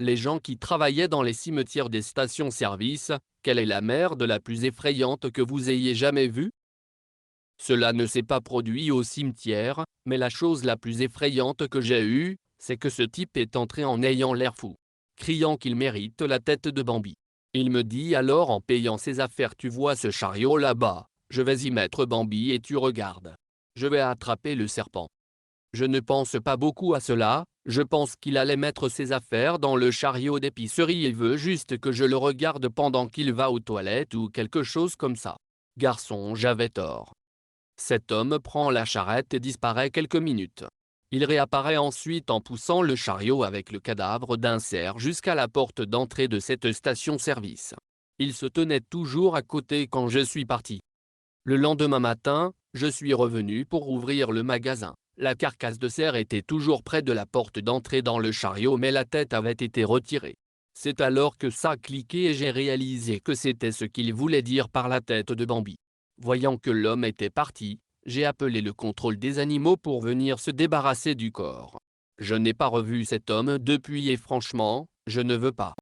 Les gens qui travaillaient dans les cimetières des stations-service, quelle est la merde la plus effrayante que vous ayez jamais vue? Cela ne s'est pas produit au cimetière, mais la chose la plus effrayante que j'ai eue, c'est que ce type est entré en ayant l'air fou, criant qu'il mérite la tête de Bambi. Il me dit alors en payant ses affaires: tu vois ce chariot là-bas, je vais y mettre Bambi et tu regardes. Je vais attraper le serpent. Je ne pense pas beaucoup à cela, je pense qu'il allait mettre ses affaires dans le chariot d'épicerie et veut juste que je le regarde pendant qu'il va aux toilettes ou quelque chose comme ça. Garçon, j'avais tort. Cet homme prend la charrette et disparaît quelques minutes. Il réapparaît ensuite en poussant le chariot avec le cadavre d'un cerf jusqu'à la porte d'entrée de cette station-service. Il se tenait toujours à côté quand je suis parti. Le lendemain matin, je suis revenu pour ouvrir le magasin. La carcasse de cerf était toujours près de la porte d'entrée dans le chariot, mais la tête avait été retirée. C'est alors que ça a cliqué et j'ai réalisé que c'était ce qu'il voulait dire par la tête de Bambi. Voyant que l'homme était parti, j'ai appelé le contrôle des animaux pour venir se débarrasser du corps. Je n'ai pas revu cet homme depuis et franchement, je ne veux pas.